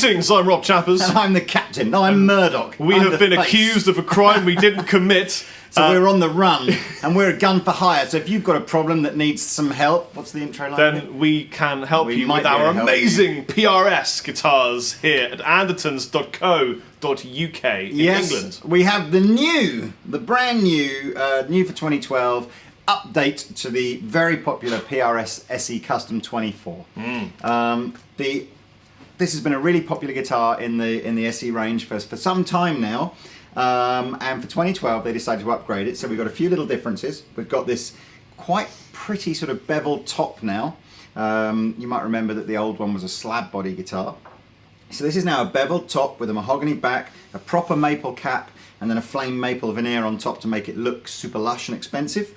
Greetings, I'm Rob Chappers. And I'm the captain. No, I'm Murdoch. We have been accused of a crime we didn't commit. So we're on the run, and we're a gun for hire. So if you've got a problem that needs some help, what's the intro line? Then we can help you with our amazing PRS guitars here at Andertons.co.uk in England. We have the brand new for 2012, update to the very popular PRS SE Custom 24. This has been a really popular guitar in the SE range for some time now. And for 2012 they decided to upgrade it, so we've got a few little differences. We've got this quite pretty sort of beveled top now. You might remember that the old one was a slab body guitar. So this is now a beveled top with a mahogany back, a proper maple cap, and then a flame maple veneer on top to make it look super lush and expensive.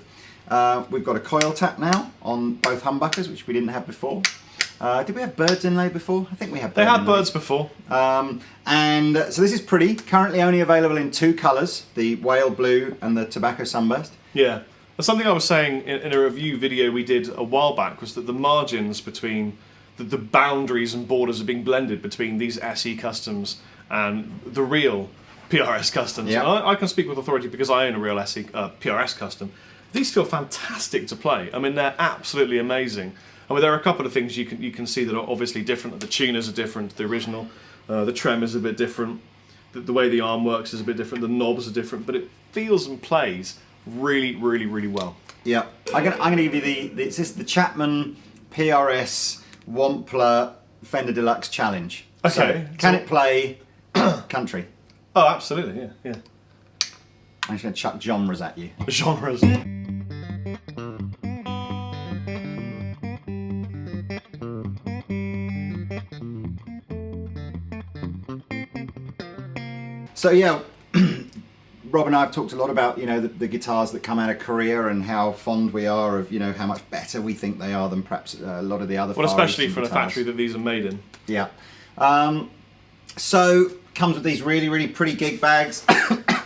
We've got a coil tap now on both humbuckers, which we didn't have before. Did we have birds inlay before? I think we had birds. They had birds before. And so this is pretty. Currently only available in two colours, the whale blue and the tobacco sunburst. Yeah. Something I was saying in a review video we did a while back was that the margins between the boundaries and borders are being blended between these SE Customs and the real PRS Customs. Yep. I can speak with authority because I own a real SE PRS Custom. These feel fantastic to play. I mean, they're absolutely amazing. I mean, there are a couple of things you can see that are obviously different. The tuners are different to the original. The trem is a bit different. The way the arm works is a bit different. The knobs are different, but it feels and plays really, really, really well. Yeah, I'm gonna give you the Chapman PRS Wampler Fender Deluxe Challenge. Okay. So, can it play country? Oh, absolutely. Yeah. I'm just gonna chuck genres at you. Genres. So yeah, Rob and I have talked a lot about the guitars that come out of Korea and how fond we are of how much better we think they are than perhaps a lot of the other. Well, especially for the factory that these are made in. Yeah. So comes with these really, really pretty gig bags.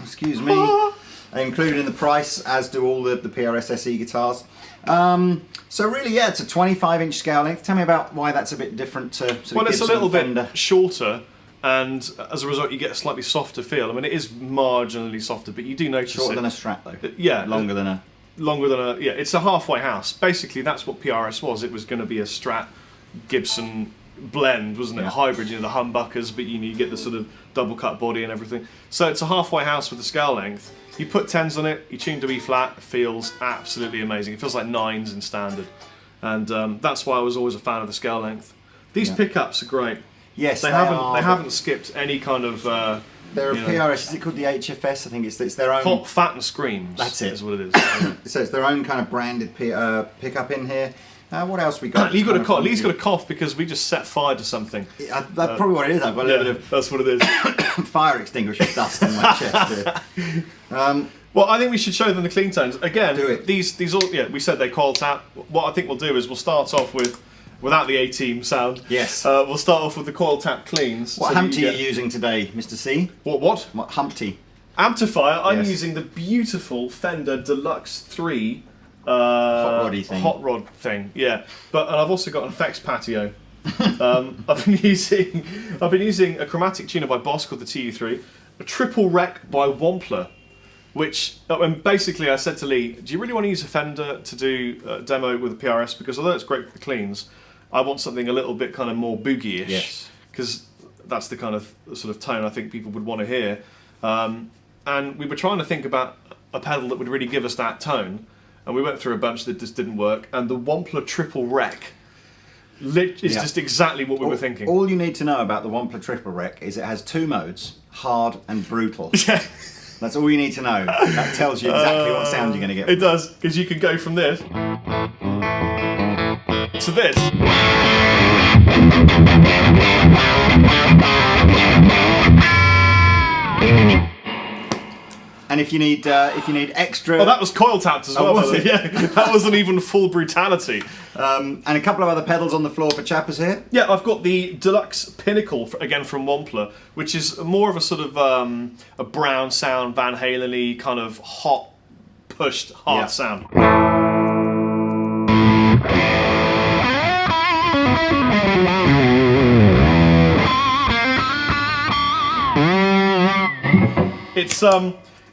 Excuse me. Included in the price, as do all the PRS SE guitars. So really, yeah, it's a 25-inch scale length. Tell me about why that's a bit different to Well, it's a little Fender. bit shorter. And as a result, you get a slightly softer feel. I mean, it is marginally softer, but you do notice Shorter than a Strat, though. Yeah. Longer than a... Yeah, it's a halfway house. Basically, that's what PRS was. It was going to be a Strat Gibson blend, wasn't it? Yeah. A hybrid, the humbuckers, but you get the sort of double cut body and everything. So it's a halfway house with the scale length. You put 10s on it, you tune to E flat, it feels absolutely amazing. It feels like 9s in standard. And that's why I was always a fan of the scale length. These pickups are great. Yes, they haven't skipped any kind of. They're a PRS. Is it called the HFS? I think it's their own. Hot, fat, and screams. That's it. Is what it is. So it's their own kind of branded pickup in here. What else we got? You've got a cough. Lee's got a cough because we just set fire to something. That's probably what it is. I've got a little bit of. That's what it is. Fire extinguisher dust in my chest here. Well, I think we should show them the clean tones again. Do it. These all. Yeah, we said they coil tap. What I think we'll do is we'll start off without the A-team sound. Yes. We'll start off with the coil tap cleans. What Humpty are you using today, Mr. C? What? What Humpty? Amplifier. I'm using the beautiful Fender Deluxe 3 hot roddy thing. Hot rod thing. Yeah. And I've also got an effects patio. I've been using a chromatic tuner by Boss called the TU3, a triple rec by Wampler. Which, basically I said to Lee, do you really want to use a Fender to do a demo with a PRS? Because although it's great for the cleans, I want something a little bit kind of more boogie-ish. Yes. Because that's the kind of sort of tone I think people would want to hear. And we were trying to think about a pedal that would really give us that tone. And we went through a bunch that just didn't work. And the Wampler Triple Rec is just exactly what we were thinking. All you need to know about the Wampler Triple Rec is it has two modes, hard and brutal. Yeah. That's all you need to know. That tells you exactly what sound you're going to get. It does, because you can go from this to this. And if you need extra, Oh, that was coil tapped as well. was it? Yeah, that wasn't even full brutality. and a couple of other pedals on the floor for Chappers here. Yeah, I've got the Deluxe Pinnacle, again from Wampler, which is more of a sort of a brown sound, Van Halen-y, kind of hot, pushed, hard sound.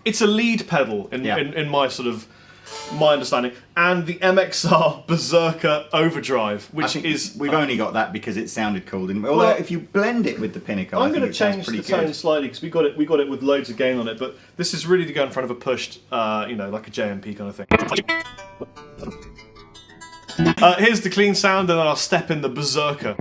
it's a lead pedal in my sort of my understanding, and the MXR Berserker Overdrive, which is we've only got that because it sounded cool, didn't we? Although if you blend it with the Pinnacle, I'm going to change the tone slightly because we got it with loads of gain on it. But this is really to go in front of a pushed, you know, like a JMP kind of thing. Here's the clean sound, and then I'll step in the Berserker.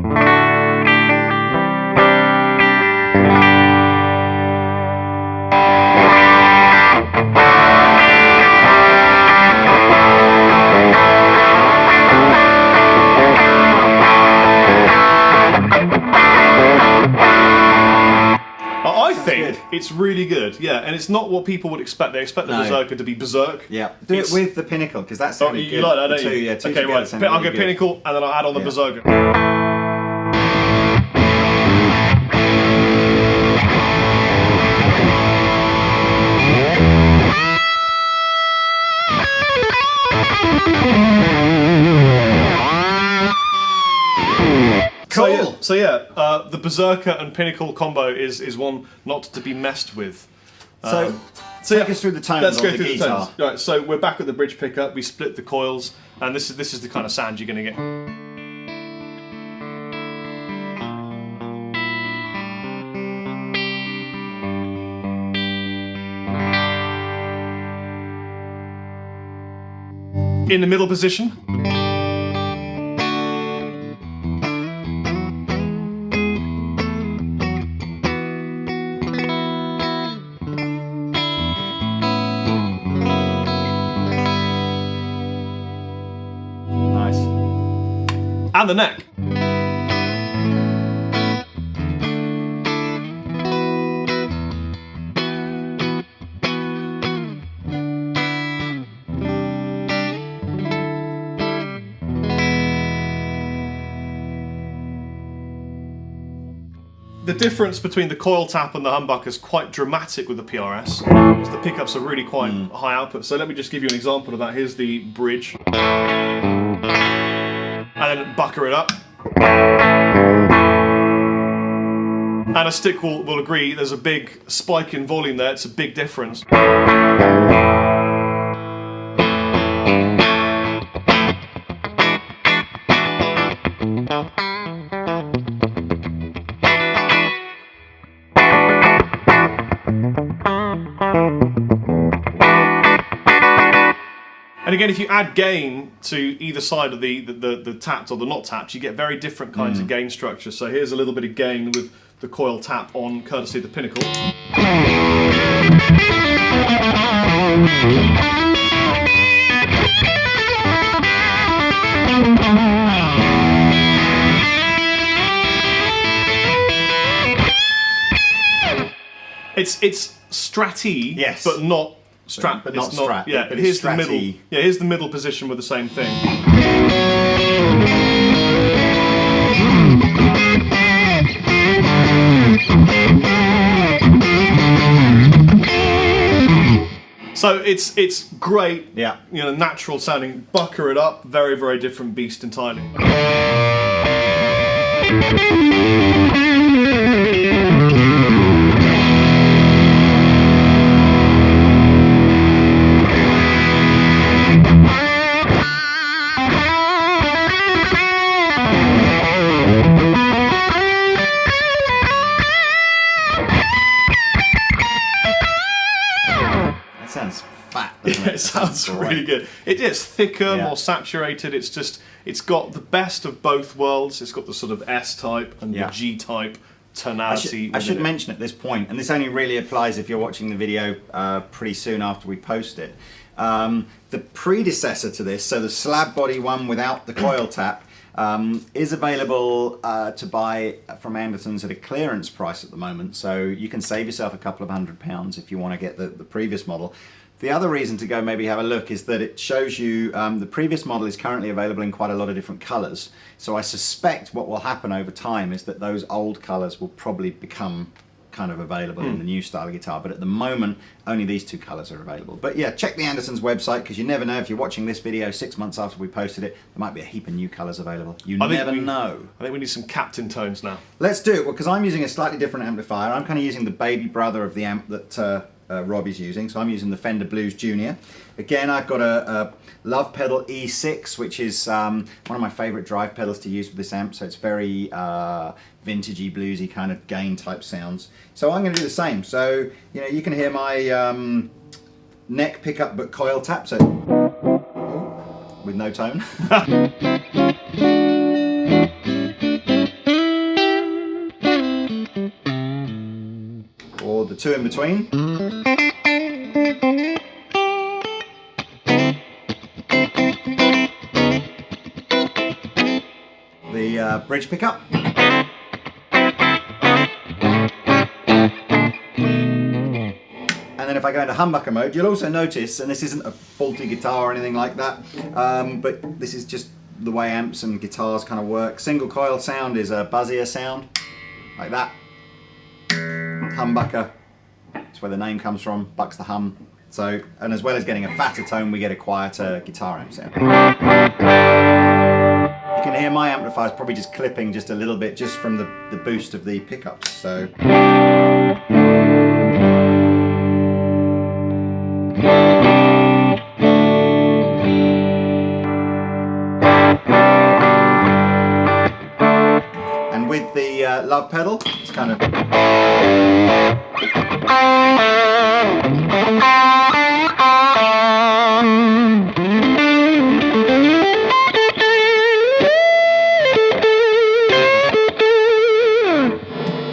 I think it's really good, yeah, and it's not what people would expect. They expect the Berserker to be berserk. Yeah, do it with the Pinnacle because that's sounded good. You like that, don't you? Yeah, okay, right. I'll go Pinnacle, and then I'll add on the Berserker. Cool. So yeah, the Berserker and Pinnacle combo is one not to be messed with. Take us through the tones on the guitar. The tones. Right, so we're back at the bridge pickup. We split the coils, and this is the kind of sound you're going to get. In the middle position. And the neck. The difference between the coil tap and the humbucker is quite dramatic with the PRS, because the pickups are really quite high output. So let me just give you an example of that. Here's the bridge. And then bucker it up. And a stick will agree, there's a big spike in volume there, it's a big difference. And again, if you add gain to either side of the tapped or the not tapped, you get very different kinds of gain structures. So here's a little bit of gain with the coil tap on, courtesy of the Pinnacle. It's stratty, yes, but not strat, but not strat. Yeah, but here's the middle. Yeah, here's the middle position with the same thing. So it's great. Yeah, you know, natural sounding. Bucker it up, very, very different beast entirely. Sounds fat. It sounds really good. It is thicker, more saturated. It's got the best of both worlds. It's got the sort of S type and the G type tonality. I should mention at this point, and this only really applies if you're watching the video pretty soon after we post it. The predecessor to this, so the slab body one without the coil tap, is available to buy from Andertons at a clearance price at the moment, so you can save yourself a couple of £100 if you want to get the previous model. The other reason to go maybe have a look is that it shows you the previous model is currently available in quite a lot of different colours, so I suspect what will happen over time is that those old colours will probably become kind of available in the new style of guitar, but at the moment only these two colours are available. But yeah, check the Andertons website, because you never know, if you're watching this video 6 months after we posted it, there might be a heap of new colours available. You never know. I think we need some Captain tones now. Let's do it, well, because I'm using a slightly different amplifier. I'm kind of using the baby brother of the amp that Robbie's using. So I'm using the Fender Blues Junior. Again, I've got a Love Pedal E6, which is one of my favourite drive pedals to use with this amp. So it's very vintagey, bluesy kind of gain type sounds. So I'm going to do the same. So you can hear my neck pickup but coil tap. So with no tone. Or the two in between. The bridge pickup. And then if I go into humbucker mode, you'll also notice, and this isn't a faulty guitar or anything like that, but this is just the way amps and guitars kind of work. Single coil sound is a buzzier sound, like that. Humbucker, that's where the name comes from, bucks the hum. So, and as well as getting a fatter tone, we get a quieter guitar amp sound. You can hear my amplifier's probably just clipping just a little bit just from the boost of the pickups. So. And with the Love pedal, it's kind of.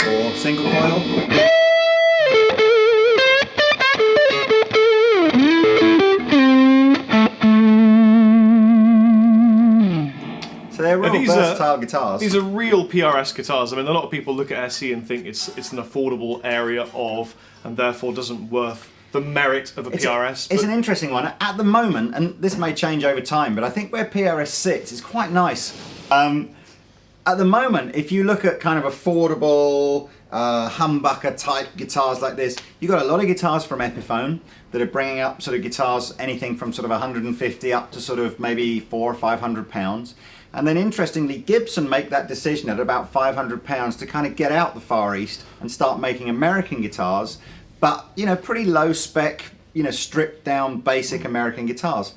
Or single coil. So they're real versatile guitars. These are real PRS guitars. I mean, a lot of people look at SE and think it's an affordable area of, and therefore doesn't worth the merit of a PRS. It's an interesting one. At the moment, and this may change over time, but I think where PRS sits is quite nice. At the moment, if you look at kind of affordable humbucker type guitars like this, you've got a lot of guitars from Epiphone that are bringing up sort of guitars anything from sort of 150 up to sort of maybe £400 or £500. And then interestingly, Gibson make that decision at about £500 to kind of get out the Far East and start making American guitars, but pretty low spec, stripped down basic American guitars.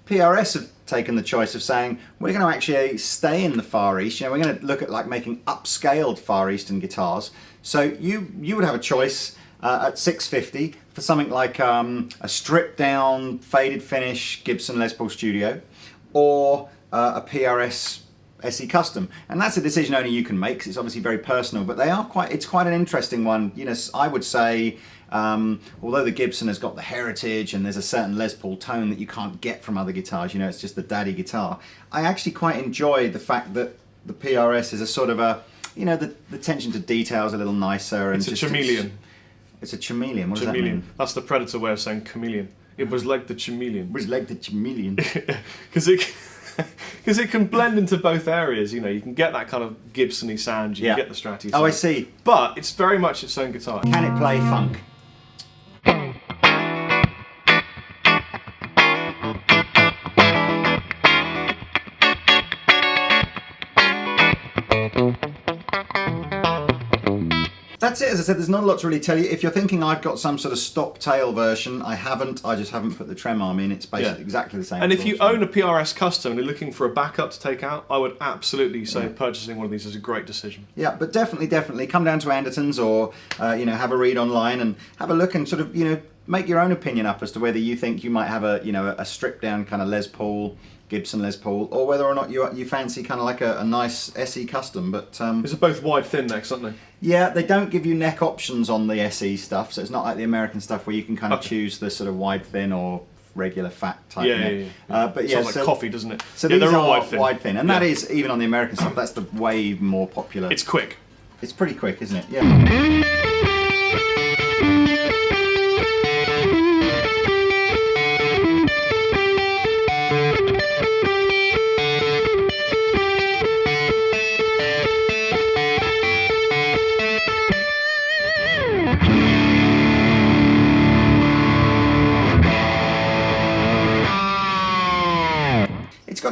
PRS have taken the choice of saying we're going to actually stay in the Far East. We're going to look at like making upscaled Far Eastern guitars. So you would have a choice at $650 for something like a stripped down, faded finish Gibson Les Paul Studio, or a PRS SE Custom. And that's a decision only you can make because it's obviously very personal, but it's quite an interesting one. I would say, although the Gibson has got the heritage and there's a certain Les Paul tone that you can't get from other guitars, it's just the daddy guitar, I actually quite enjoy the fact that the PRS is a sort of a, the attention to detail is a little nicer. And it's a chameleon. It's a chameleon. What does that mean? That's the Predator way of saying chameleon. It was like the chameleon. It was like the chameleon. Because it can blend into both areas. You can get that kind of Gibson-y sound, you can get the Stratty sound. Oh, I see. But it's very much its own guitar. Can it play funk? That's it. As I said, there's not a lot to really tell you. If you're thinking I've got some sort of stop tail version, I haven't. I just haven't put the trem arm in. It's basically exactly the same. And if you own a PRS Custom and you're looking for a backup to take out, I would absolutely say purchasing one of these is a great decision. Yeah, but definitely come down to Andertons or have a read online and have a look and sort of make your own opinion up as to whether you think you might have a stripped down kind of Les Paul, Gibson Les Paul, or whether or not you fancy kind of like a nice SE Custom. But these are both wide thin necks, aren't they? Yeah, they don't give you neck options on the SE stuff, so it's not like the American stuff where you can kind of choose the sort of wide thin or regular fat type neck. But yeah, sounds like coffee, doesn't it? So these are wide thin, and that is even on the American stuff. That's the way more popular. It's quick. It's pretty quick, isn't it? Yeah.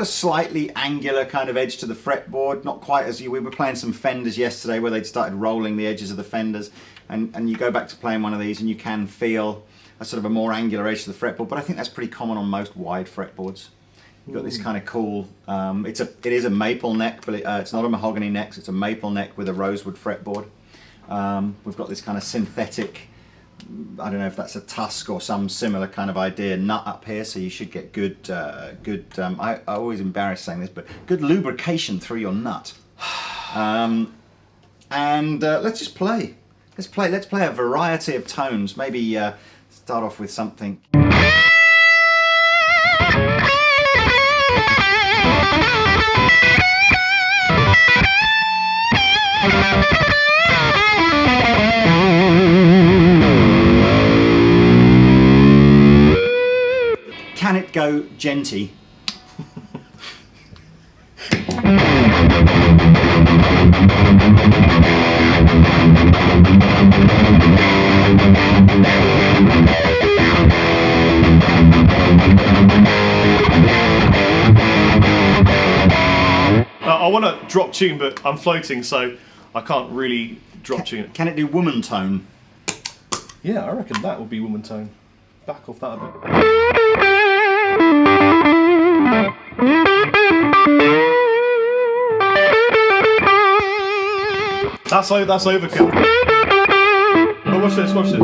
a slightly angular kind of edge to the fretboard, not quite as we were playing some Fenders yesterday where they'd started rolling the edges of the Fenders, and you go back to playing one of these and you can feel a sort of a more angular edge to the fretboard, but I think that's pretty common on most wide fretboards. You've got this kind of cool, it is a maple neck, but it's not a mahogany neck, so it's a maple neck with a rosewood fretboard. We've got this kind of synthetic, I don't know if that's a tusk or some similar kind of idea, nut up here, so you should get good, I always embarrass saying this, but good lubrication through your nut. Let's just play. Let's play a variety of tones, maybe start off with something. Can it go genty? I want to drop tune, but I'm floating, so I can't really drop tune. Can it do woman tone? Yeah, I reckon that would be woman tone. Back off that a bit. That's overkill. Oh, watch this, watch this.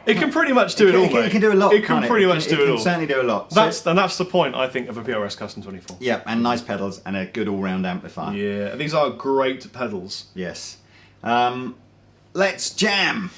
It can pretty much do it all, mate. It can do a lot. It can pretty much do it all. It can certainly do a lot. That's the point, I think, of a PRS Custom 24. Yeah, and nice pedals and a good all-round amplifier. Yeah, these are great pedals. Yes. Let's jam.